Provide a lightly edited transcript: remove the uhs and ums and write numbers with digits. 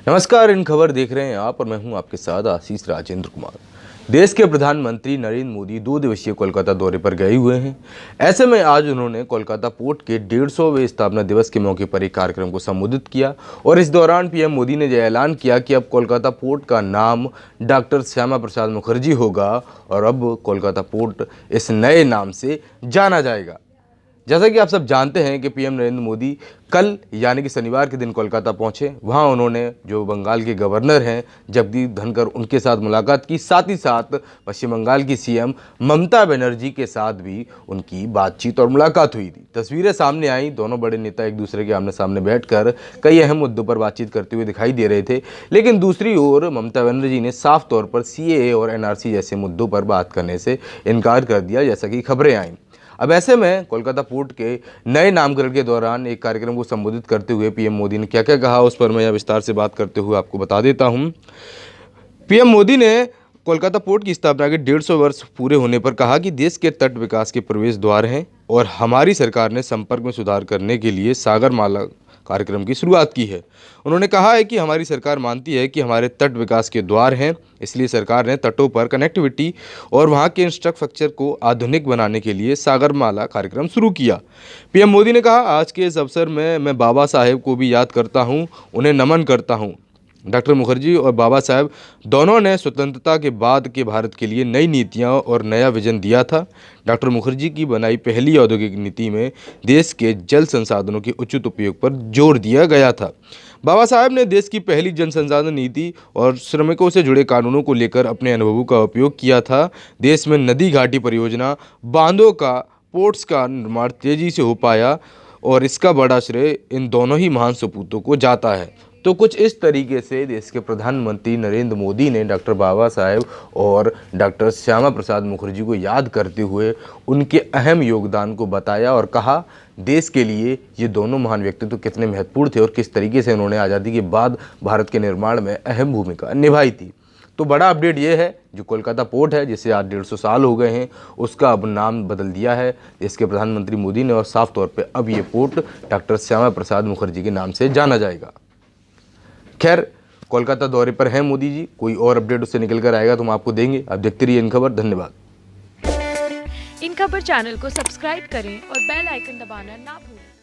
नमस्कार, इन खबर देख रहे हैं आप और मैं हूं आपके साथ आशीष राजेंद्र कुमार। देश के प्रधानमंत्री नरेंद्र मोदी 2 दिवसीय कोलकाता दौरे पर गए हुए हैं। ऐसे में आज उन्होंने कोलकाता पोर्ट के 150वें स्थापना दिवस के मौके पर एक कार्यक्रम को संबोधित किया और इस दौरान पीएम मोदी ने यह ऐलान किया कि अब कोलकाता पोर्ट का नाम डॉक्टर श्यामा प्रसाद मुखर्जी होगा और अब कोलकाता पोर्ट इस नए नाम से जाना जाएगा। जैसा कि आप सब जानते हैं कि पीएम नरेंद्र मोदी कल यानी कि शनिवार के दिन कोलकाता पहुंचे। वहां उन्होंने जो बंगाल के गवर्नर हैं जगदीप धनखड़ उनके साथ मुलाकात की, साथ ही साथ पश्चिम बंगाल की सीएम ममता बनर्जी के साथ भी उनकी बातचीत और मुलाकात हुई थी। तस्वीरें सामने आई, दोनों बड़े नेता एक दूसरे के आमने सामने बैठकर कई अहम मुद्दों पर बातचीत करते हुए दिखाई दे रहे थे। लेकिन दूसरी ओर ममता बनर्जी ने साफ तौर पर सीएए और एनआरसी जैसे मुद्दों पर बात करने से इनकार कर दिया, जैसा कि खबरें आईं। अब ऐसे में कोलकाता पोर्ट के नए नामकरण के दौरान एक कार्यक्रम को संबोधित करते हुए पीएम मोदी ने क्या क्या कहा, उस पर मैं विस्तार से बात करते हुए आपको बता देता हूं। पीएम मोदी ने कोलकाता पोर्ट की स्थापना के 150 वर्ष पूरे होने पर कहा कि देश के तट विकास के प्रवेश द्वार हैं और हमारी सरकार ने संपर्क में सुधार करने के लिए सागरमाला कार्यक्रम की शुरुआत की है। उन्होंने कहा है कि हमारी सरकार मानती है कि हमारे तट विकास के द्वार हैं, इसलिए सरकार ने तटों पर कनेक्टिविटी और वहां के इंफ्रास्ट्रक्चर को आधुनिक बनाने के लिए सागरमाला कार्यक्रम शुरू किया। पीएम मोदी ने कहा, आज के इस अवसर में मैं बाबा साहेब को भी याद करता हूं, उन्हें नमन करता हूं। डॉक्टर मुखर्जी और बाबा साहेब दोनों ने स्वतंत्रता के बाद के भारत के लिए नई नीतियां और नया विजन दिया था। डॉक्टर मुखर्जी की बनाई पहली औद्योगिक नीति में देश के जल संसाधनों के उचित उपयोग पर जोर दिया गया था। बाबा साहेब ने देश की पहली जन संसाधन नीति और श्रमिकों से जुड़े कानूनों को लेकर अपने अनुभवों का उपयोग किया था। देश में नदी घाटी परियोजना, बांधों का, पोर्ट्स का निर्माण तेजी से हो पाया और इसका बड़ा श्रेय इन दोनों ही महान सपूतों को जाता है। तो कुछ इस तरीके से देश के प्रधानमंत्री नरेंद्र मोदी ने डॉक्टर बाबा साहेब और डॉक्टर श्यामा प्रसाद मुखर्जी को याद करते हुए उनके अहम योगदान को बताया और कहा देश के लिए ये दोनों महान व्यक्तित्व कितने महत्वपूर्ण थे और किस तरीके से उन्होंने आज़ादी के बाद भारत के निर्माण में अहम भूमिका निभाई थी। तो बड़ा अपडेट ये है, जो कोलकाता पोर्ट है जिसे आज 150 साल हो गए हैं, उसका अब नाम बदल दिया है देश के प्रधानमंत्री मोदी ने और साफ तौर पर अब ये पोर्ट डॉक्टर श्यामा प्रसाद मुखर्जी के नाम से जाना जाएगा। खैर, कोलकाता दौरे पर हैं मोदी जी, कोई और अपडेट उससे निकल कर आएगा तो हम आपको देंगे। आप देखते रहिए इन खबर। धन्यवाद। इन खबर चैनल को सब्सक्राइब करें और बेल आइकन दबाना ना भूलें।